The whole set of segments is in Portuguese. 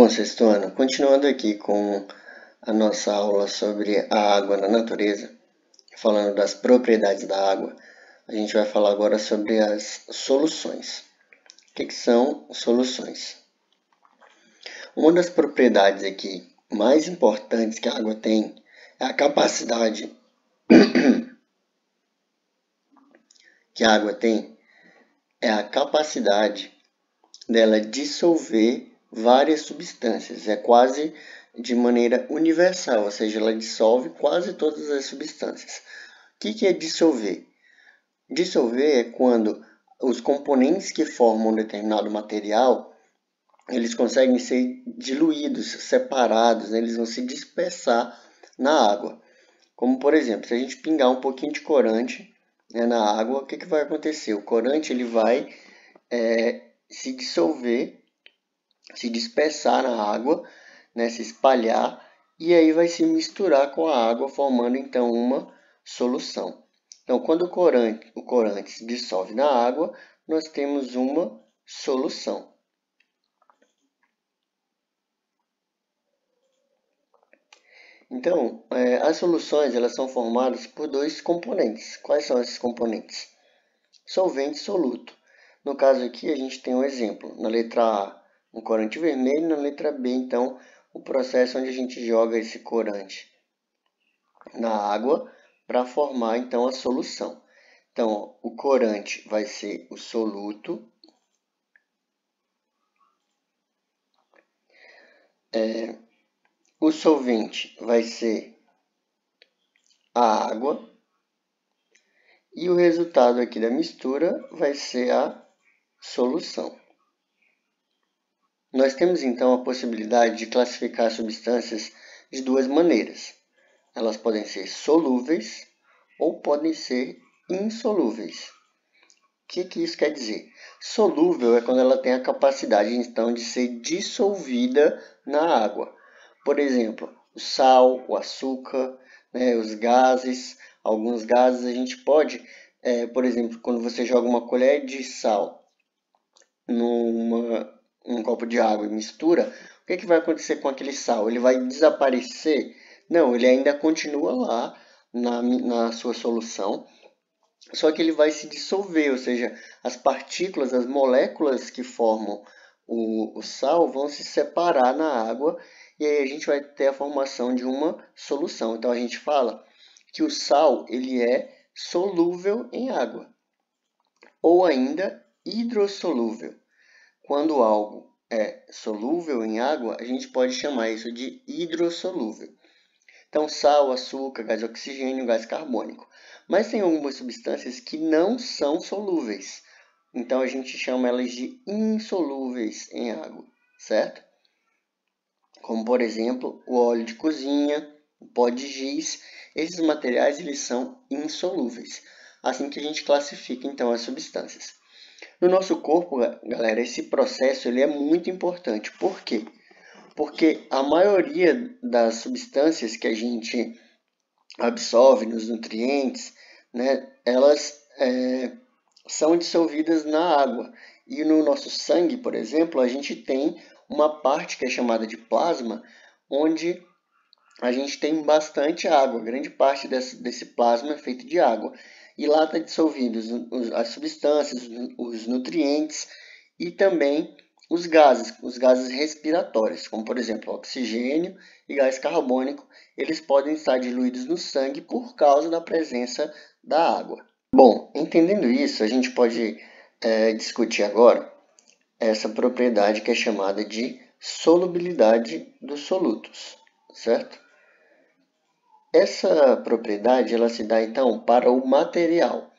Bom, sexto ano, continuando aqui com a nossa aula sobre a água na natureza, falando das propriedades da água, a gente vai falar agora sobre as soluções. O que são soluções? Uma das propriedades aqui mais importantes que a água tem é a capacidade dela dissolver várias substâncias. É quase de maneira universal, ou seja, ela dissolve quase todas as substâncias. O que é dissolver? Dissolver é quando os componentes que formam um determinado material, eles conseguem ser diluídos, separados, né? Eles vão se dispersar na água. Como, por exemplo, se a gente pingar um pouquinho de corante, né, na água, o que vai acontecer? O corante ele vai se dissolver, se dispersar na água, né, se espalhar, e aí vai se misturar com a água, formando então uma solução. Então, quando o corante se dissolve na água, nós temos uma solução. Então, as soluções elas são formadas por dois componentes. Quais são esses componentes? Solvente e soluto. No caso aqui, a gente tem um exemplo. Na letra A, um corante vermelho. Na letra B, então, o processo onde a gente joga esse corante na água para formar, então, a solução. Então, o corante vai ser o soluto. O solvente vai ser a água. E o resultado aqui da mistura vai ser a solução. Nós temos então a possibilidade de classificar substâncias de duas maneiras. Elas podem ser solúveis ou podem ser insolúveis. O que isso quer dizer? Solúvel é quando ela tem a capacidade então de ser dissolvida na água. Por exemplo, o sal, o açúcar, né, os gases. Alguns gases a gente pode, por exemplo, quando você joga uma colher de sal num copo de água e mistura, o que vai acontecer com aquele sal? Ele vai desaparecer? Não, ele ainda continua lá na sua solução, só que ele vai se dissolver, ou seja, as partículas, as moléculas que formam o sal vão se separar na água e aí a gente vai ter a formação de uma solução. Então a gente fala que o sal ele é solúvel em água ou ainda hidrossolúvel. Quando algo é solúvel em água, a gente pode chamar isso de hidrossolúvel. Então, sal, açúcar, gás oxigênio, gás carbônico. Mas tem algumas substâncias que não são solúveis. Então, a gente chama elas de insolúveis em água, certo? Como, por exemplo, o óleo de cozinha, o pó de giz. Esses materiais eles são insolúveis. Assim que a gente classifica, então, as substâncias. No nosso corpo, galera, esse processo ele é muito importante. Por quê? Porque a maioria das substâncias que a gente absorve nos nutrientes, né, elas são dissolvidas na água. E no nosso sangue, por exemplo, a gente tem uma parte que é chamada de plasma, onde a gente tem bastante água. Grande parte desse plasma é feito de água. E lá está dissolvido as substâncias, os nutrientes e também os gases respiratórios, como por exemplo oxigênio e gás carbônico, eles podem estar diluídos no sangue por causa da presença da água. Bom, entendendo isso, a gente pode discutir agora essa propriedade que é chamada de solubilidade dos solutos, certo? Essa propriedade ela se dá então para o material.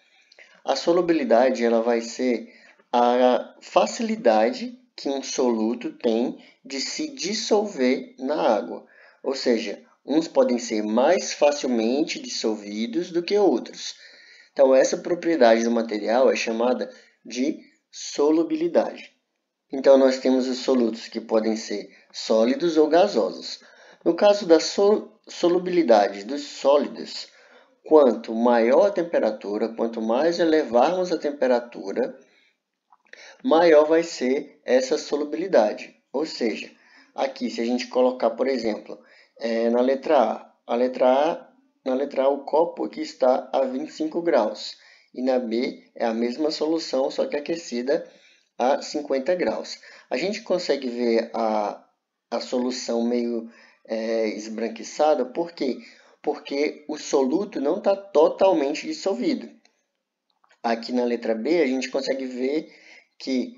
A solubilidade ela vai ser a facilidade que um soluto tem de se dissolver na água. Ou seja, uns podem ser mais facilmente dissolvidos do que outros. Então, essa propriedade do material é chamada de solubilidade. Então, nós temos os solutos que podem ser sólidos ou gasosos. No caso da solubilidade dos sólidos, quanto maior a temperatura, quanto mais elevarmos a temperatura, maior vai ser essa solubilidade. Ou seja, Aqui, se a gente colocar, por exemplo, na letra A, na letra A o copo aqui está a 25 graus. E na B é a mesma solução, só que aquecida a 50 graus. A gente consegue ver a solução meio esbranquiçada, por quê? Porque o soluto não está totalmente dissolvido. Aqui na letra B, a gente consegue ver que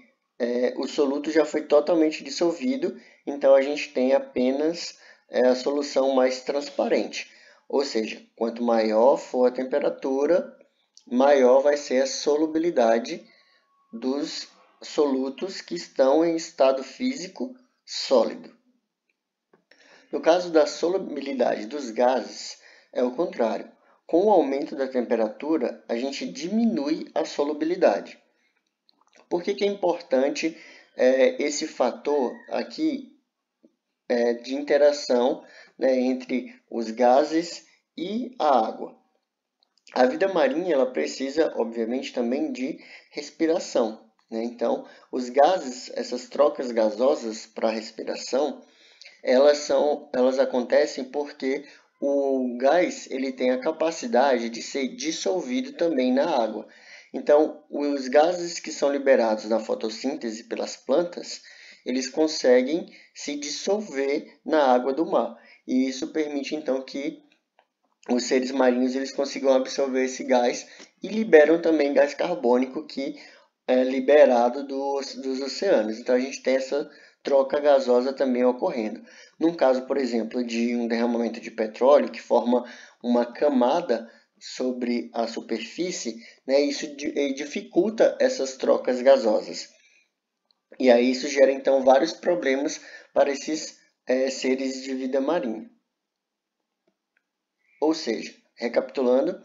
o soluto já foi totalmente dissolvido, então a gente tem apenas a solução mais transparente. Ou seja, quanto maior for a temperatura, maior vai ser a solubilidade dos solutos que estão em estado físico sólido. No caso da solubilidade dos gases, é o contrário. Com o aumento da temperatura, a gente diminui a solubilidade. Por que é importante esse fator aqui de interação, né, entre os gases e a água? A vida marinha ela precisa, obviamente, também de respiração, né? Então, os gases, essas trocas gasosas para a respiração, elas acontecem porque o gás ele tem a capacidade de ser dissolvido também na água. Então, os gases que são liberados na fotossíntese pelas plantas, eles conseguem se dissolver na água do mar. E isso permite, então, que os seres marinhos eles consigam absorver esse gás e liberam também gás carbônico que é liberado dos oceanos. Então, a gente tem essa troca gasosa também ocorrendo. Num caso, por exemplo, de um derramamento de petróleo que forma uma camada sobre a superfície, né, isso dificulta essas trocas gasosas. E aí isso gera, então, vários problemas para esses seres de vida marinha. Ou seja, recapitulando,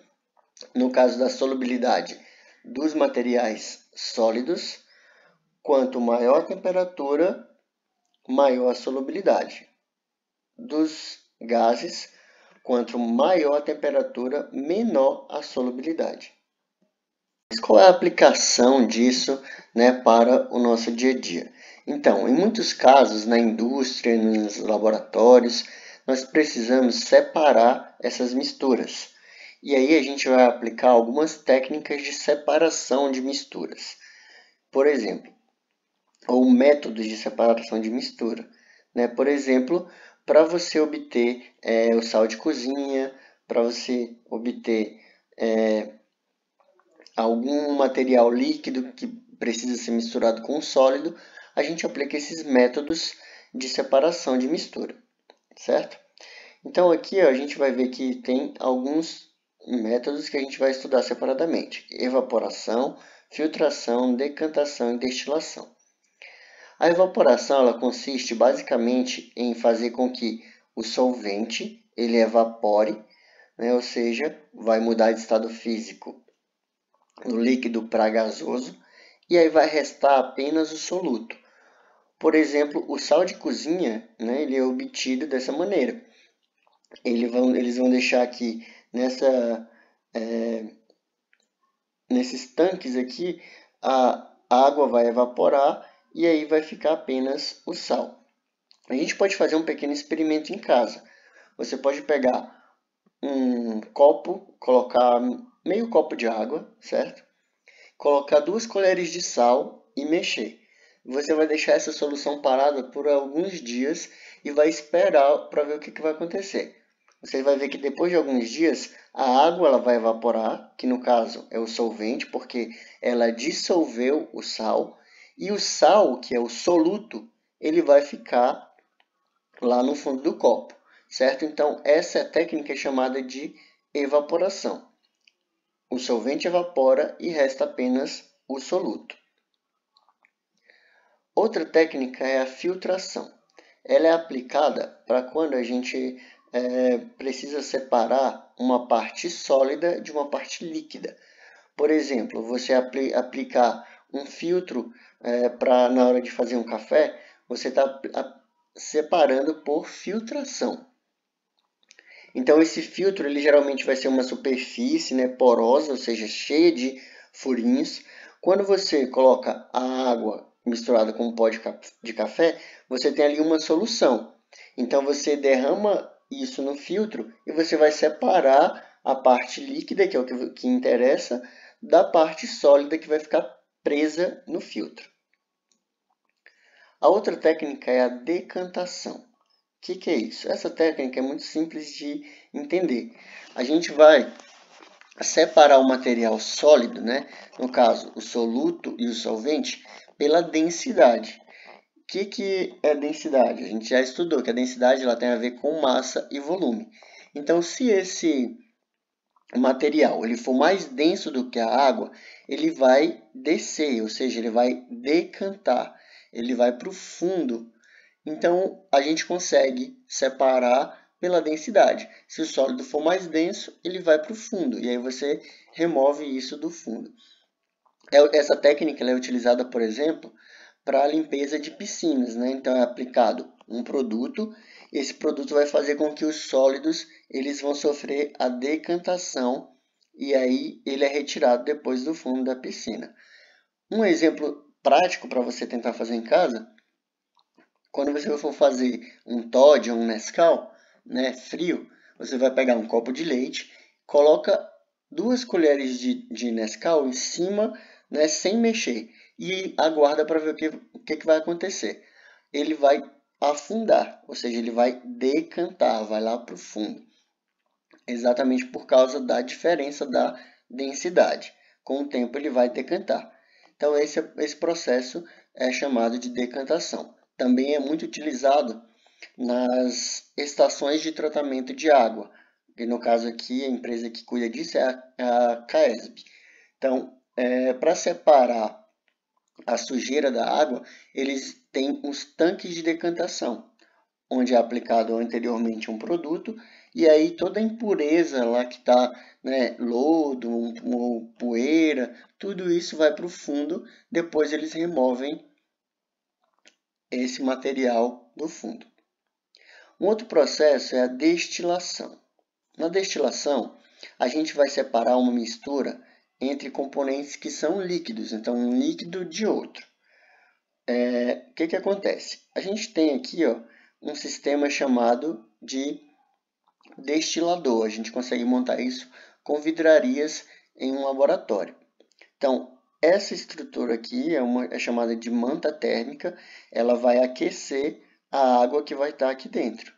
no caso da solubilidade dos materiais sólidos, quanto maior a temperatura, maior a solubilidade. Dos gases, quanto maior a temperatura, menor a solubilidade. Mas qual é a aplicação disso, né, para o nosso dia a dia? Então, em muitos casos, na indústria, nos laboratórios, nós precisamos separar essas misturas. E aí a gente vai aplicar algumas técnicas de separação de misturas. Por exemplo, ou métodos de separação de mistura, né? Por exemplo, para você obter o sal de cozinha, para você obter algum material líquido que precisa ser misturado com um sólido, a gente aplica esses métodos de separação de mistura, certo? Então aqui ó, a gente vai ver que tem alguns métodos que a gente vai estudar separadamente: evaporação, filtração, decantação e destilação. A evaporação ela consiste basicamente em fazer com que o solvente ele evapore, né? Ou seja, vai mudar de estado físico do líquido para gasoso, e aí vai restar apenas o soluto. Por exemplo, o sal de cozinha, né, ele é obtido dessa maneira. Eles vão deixar aqui nesses tanques aqui, a água vai evaporar e aí vai ficar apenas o sal. A gente pode fazer um pequeno experimento em casa. Você pode pegar um copo, colocar meio copo de água, certo? Colocar 2 colheres de sal e mexer. Você vai deixar essa solução parada por alguns dias e vai esperar para ver o que vai acontecer. Você vai ver que depois de alguns dias a água ela vai evaporar, que no caso é o solvente, porque ela dissolveu o sal, e o sal, que é o soluto, ele vai ficar lá no fundo do copo, certo? Então essa técnica é chamada de evaporação. O solvente evapora e resta apenas o soluto. Outra técnica é a filtração. Ela é aplicada para quando a gente precisa separar uma parte sólida de uma parte líquida. Por exemplo, você aplicar um filtro para na hora de fazer um café, você está separando por filtração. Então esse filtro ele geralmente vai ser uma superfície, né, porosa, ou seja, cheia de furinhos. Quando você coloca a água misturada com pó de café, você tem ali uma solução. Então você derrama isso no filtro e você vai separar a parte líquida, que é o que interessa, da parte sólida que vai ficar presa no filtro. A outra técnica é a decantação. O que é isso? Essa técnica é muito simples de entender. A gente vai separar o material sólido, né? No caso, o soluto e o solvente, pela densidade. O que é densidade? A gente já estudou que a densidade ela tem a ver com massa e volume. Então, se esse material ele for mais denso do que a água, ele vai descer, ou seja, ele vai decantar, ele vai para o fundo. Então, a gente consegue separar pela densidade. Se o sólido for mais denso, ele vai para o fundo, e aí você remove isso do fundo. Essa técnica é utilizada, por exemplo, para a limpeza de piscinas, né? Então, é aplicado um produto, esse produto vai fazer com que os sólidos eles vão sofrer a decantação, e aí ele é retirado depois do fundo da piscina. Um exemplo prático para você tentar fazer em casa: quando você for fazer um Toddy ou um Nescau, né, frio, você vai pegar um copo de leite, coloca 2 colheres de Nescau em cima, né, sem mexer, e aguarda para ver o que vai acontecer. Ele vai afundar, ou seja, ele vai decantar, vai lá para o fundo, exatamente por causa da diferença da densidade. Com o tempo ele vai decantar. Então esse processo é chamado de decantação. Também é muito utilizado nas estações de tratamento de água, e no caso aqui a empresa que cuida disso é a CAESB. Então, para separar a sujeira da água, eles têm uns tanques de decantação, onde é aplicado anteriormente um produto, e aí toda a impureza lá que está, né, lodo, poeira, tudo isso vai para o fundo, depois eles removem esse material do fundo. Um outro processo é a destilação. Na destilação, a gente vai separar uma mistura entre componentes que são líquidos, então um líquido de outro. O que acontece? A gente tem aqui um sistema chamado de destilador. A gente consegue montar isso com vidrarias em um laboratório. Então, essa estrutura aqui é chamada de manta térmica. Ela vai aquecer a água que vai estar aqui dentro.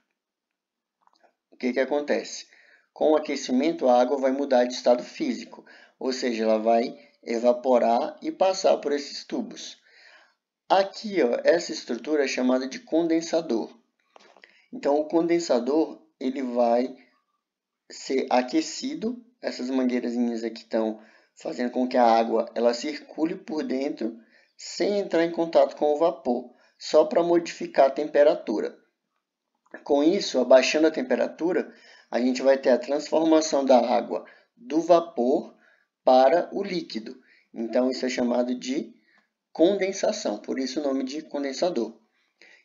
O que acontece? Com o aquecimento, a água vai mudar de estado físico, ou seja, ela vai evaporar e passar por esses tubos. Aqui, essa estrutura é chamada de condensador. Então, o condensador ele vai ser aquecido. Essas mangueirazinhas aqui estão fazendo com que a água ela circule por dentro sem entrar em contato com o vapor, só para modificar a temperatura. Com isso, abaixando a temperatura, a gente vai ter a transformação da água do vapor para o líquido. Então, isso é chamado de condensação, por isso o nome de condensador.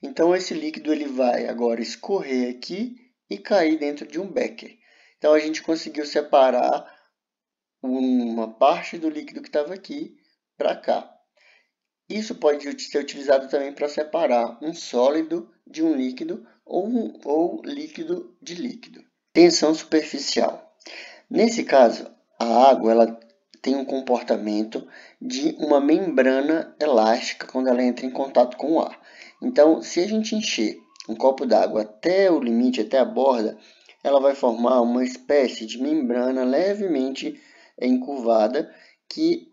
Então, esse líquido ele vai agora escorrer aqui e cair dentro de um becker. Então, a gente conseguiu separar uma parte do líquido que estava aqui para cá. Isso pode ser utilizado também para separar um sólido de um líquido ou líquido de líquido. Tensão superficial. Nesse caso, a água ela tem um comportamento de uma membrana elástica quando ela entra em contato com o ar. Então, se a gente encher um copo d'água até o limite, até a borda, ela vai formar uma espécie de membrana levemente encurvada que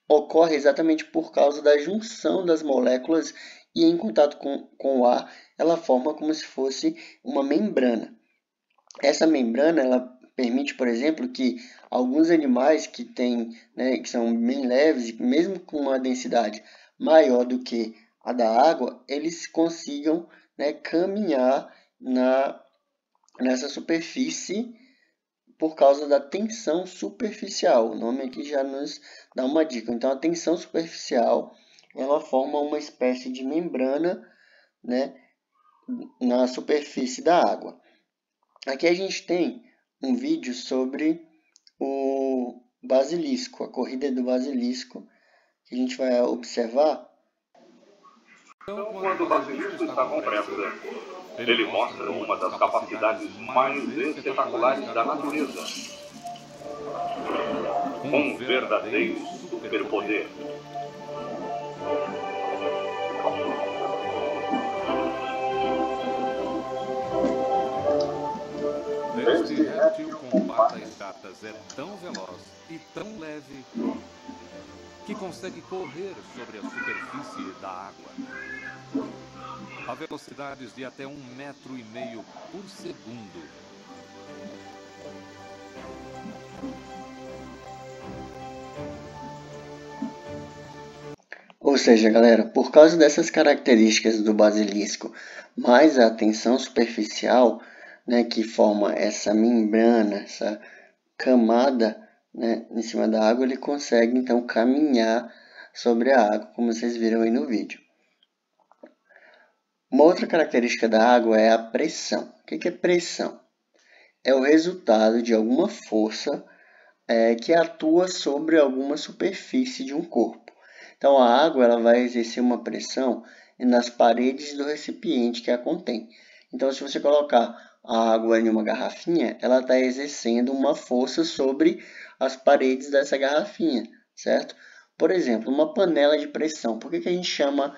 ocorre exatamente por causa da junção das moléculas e em contato com o ar, ela forma como se fosse uma membrana. Essa membrana ela permite, por exemplo, que alguns animais que que são bem leves, mesmo com uma densidade maior do que a da água, eles consigam, caminhar nessa superfície por causa da tensão superficial. O nome aqui já nos dá uma dica. Então, a tensão superficial ela forma uma espécie de membrana, né, na superfície da água. Aqui a gente tem um vídeo sobre o basilisco, a corrida do basilisco, que a gente vai observar. Então, quando o basilisco está com pressa, ele mostra uma das capacidades mais espetaculares da natureza. Um verdadeiro superpoder. Este réptil com patas chatas é tão veloz e tão leve que consegue correr sobre a superfície da água a velocidades de até 1,5 metros por segundo. Ou seja, galera, por causa dessas características do basilisco, mais a tensão superficial, né, que forma essa membrana, essa camada, né, em cima da água, ele consegue então caminhar sobre a água, como vocês viram aí no vídeo. Uma outra característica da água é a pressão. O que é pressão? É o resultado de alguma força que atua sobre alguma superfície de um corpo. Então, a água ela vai exercer uma pressão nas paredes do recipiente que a contém. Então, se você colocar a água em uma garrafinha, ela está exercendo uma força sobre as paredes dessa garrafinha, certo? Por exemplo, uma panela de pressão. Por que a gente chama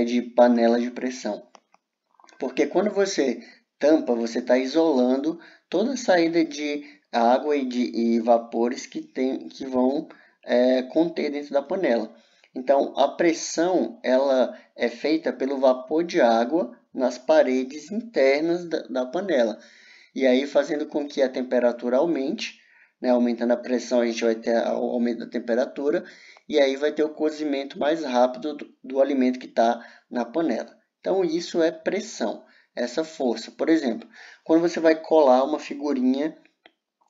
de panela de pressão? Porque quando você tampa, você está isolando toda a saída de água e vapores que vão conter dentro da panela. Então, a pressão ela é feita pelo vapor de água nas paredes internas da panela. E aí, fazendo com que a temperatura aumente, né? Aumentando a pressão, a gente vai ter o aumento da temperatura, e aí vai ter o cozimento mais rápido do alimento que está na panela. Então, isso é pressão, essa força. Por exemplo, quando você vai colar uma figurinha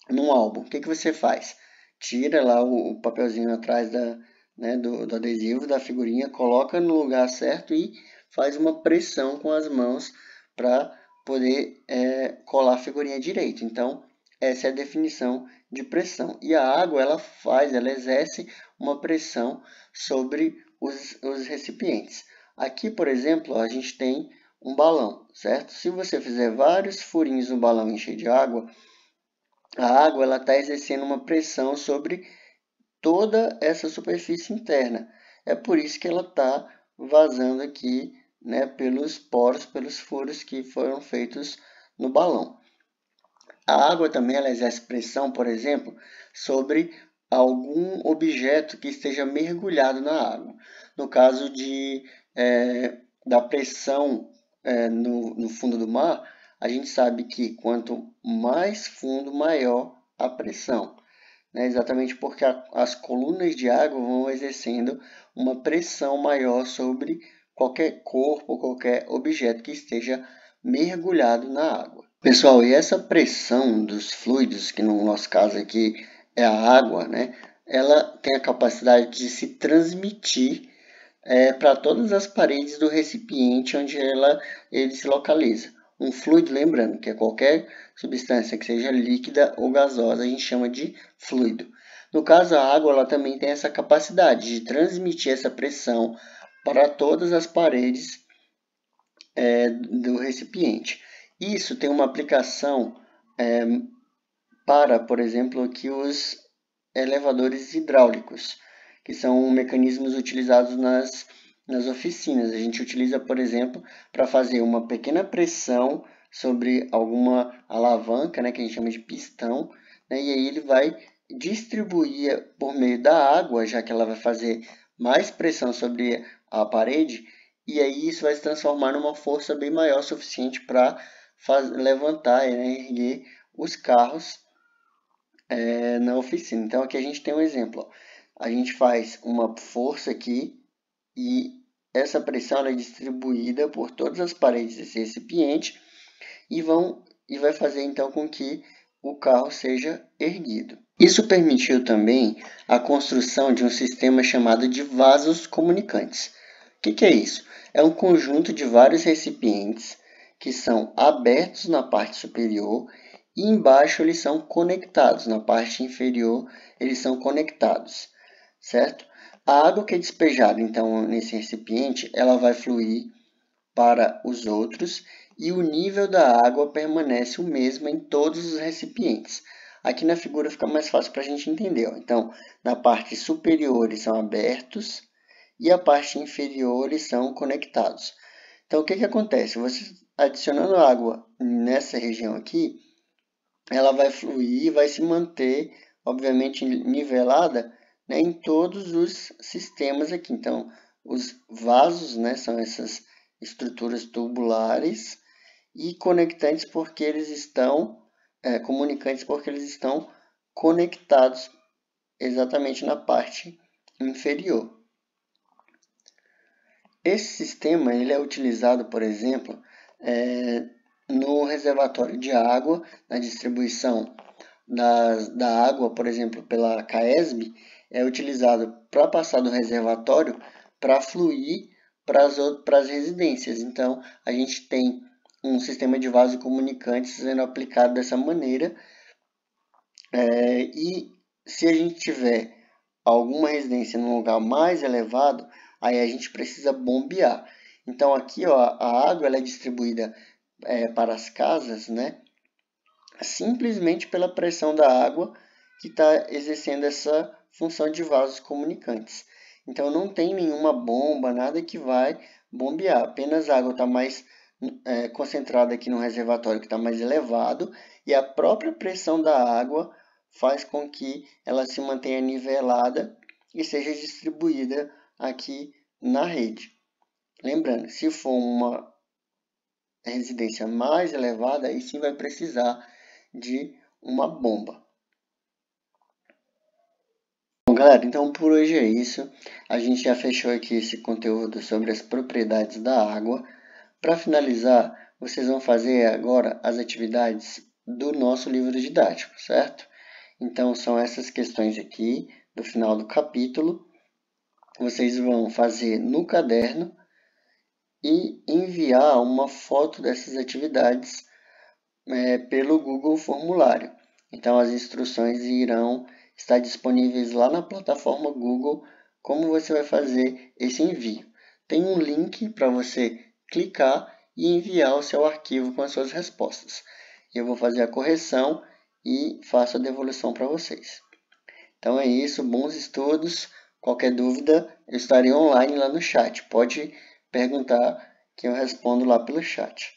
num álbum, o que você faz? Tira lá o papelzinho atrás do adesivo da figurinha, coloca no lugar certo e faz uma pressão com as mãos para poder colar a figurinha direito. Então, essa é a definição de pressão. E a água, ela exerce uma pressão sobre os recipientes. Aqui, por exemplo, a gente tem um balão, certo? Se você fizer vários furinhos no balão e encher de água, a água ela está exercendo uma pressão sobre toda essa superfície interna. É por isso que ela está vazando aqui, né, pelos poros, pelos furos que foram feitos no balão. A água também ela exerce pressão, por exemplo, sobre algum objeto que esteja mergulhado na água. No caso da pressão no fundo do mar, a gente sabe que quanto mais fundo, maior a pressão. Né? Exatamente porque as colunas de água vão exercendo uma pressão maior sobre qualquer corpo, qualquer objeto que esteja mergulhado na água. Pessoal, e essa pressão dos fluidos, que no nosso caso aqui é a água, né? Ela tem a capacidade de se transmitir para todas as paredes do recipiente onde ele se localiza. Um fluido, lembrando, que é qualquer substância que seja líquida ou gasosa, a gente chama de fluido. No caso, a água ela também tem essa capacidade de transmitir essa pressão para todas as paredes do recipiente. Isso tem uma aplicação para, por exemplo, aqui os elevadores hidráulicos, que são mecanismos utilizados nas oficinas. A gente utiliza, por exemplo, para fazer uma pequena pressão sobre alguma alavanca, né, que a gente chama de pistão, né, e aí ele vai distribuir por meio da água, já que ela vai fazer mais pressão sobre a parede, e aí isso vai se transformar numa força bem maior, suficiente para levantar, né, erguer os carros na oficina. Então, aqui a gente tem um exemplo. Ó. A gente faz uma força aqui e essa pressão é distribuída por todas as paredes desse recipiente e vai fazer então com que o carro seja erguido. Isso permitiu também a construção de um sistema chamado de vasos comunicantes. O que é isso? É um conjunto de vários recipientes que são abertos na parte superior e embaixo eles são conectados. Na parte inferior eles são conectados, certo? A água que é despejada, então, nesse recipiente, ela vai fluir para os outros e o nível da água permanece o mesmo em todos os recipientes. Aqui na figura fica mais fácil para a gente entender. Então, na parte superior eles são abertos e a parte inferior eles são conectados. Então, o que acontece? Você adicionando água nessa região aqui, ela vai fluir e vai se manter, obviamente, nivelada, né, em todos os sistemas aqui. Então, os vasos, né, são essas estruturas tubulares e conectantes porque eles estão, comunicantes porque eles estão conectados exatamente na parte inferior. Esse sistema ele é utilizado, por exemplo, no reservatório de água, na distribuição da água, por exemplo, pela CAESB, é utilizado para passar do reservatório para fluir para as residências. Então, a gente tem um sistema de vaso comunicantes sendo aplicado dessa maneira. E se a gente tiver alguma residência num lugar mais elevado, aí a gente precisa bombear. Então, aqui ó, a água ela é distribuída para as casas, né? Simplesmente pela pressão da água que está exercendo essa função de vasos comunicantes. Então, não tem nenhuma bomba, nada que vai bombear. Apenas a água está mais concentrada aqui no reservatório, que está mais elevado, e a própria pressão da água faz com que ela se mantenha nivelada e seja distribuída aqui na rede. Lembrando, se for uma residência mais elevada, aí sim vai precisar de uma bomba. Bom, galera, então por hoje é isso. A gente já fechou aqui esse conteúdo sobre as propriedades da água. Para finalizar, vocês vão fazer agora as atividades do nosso livro didático, certo? Então, são essas questões aqui do final do capítulo. Vocês vão fazer no caderno e enviar uma foto dessas atividades pelo Google Formulário. Então, as instruções irão estar disponíveis lá na plataforma Google, como você vai fazer esse envio. Tem um link para você clicar e enviar o seu arquivo com as suas respostas. Eu vou fazer a correção e faço a devolução para vocês. Então é isso, bons estudos. Qualquer dúvida, eu estarei online lá no chat. Pode perguntar que eu respondo lá pelo chat.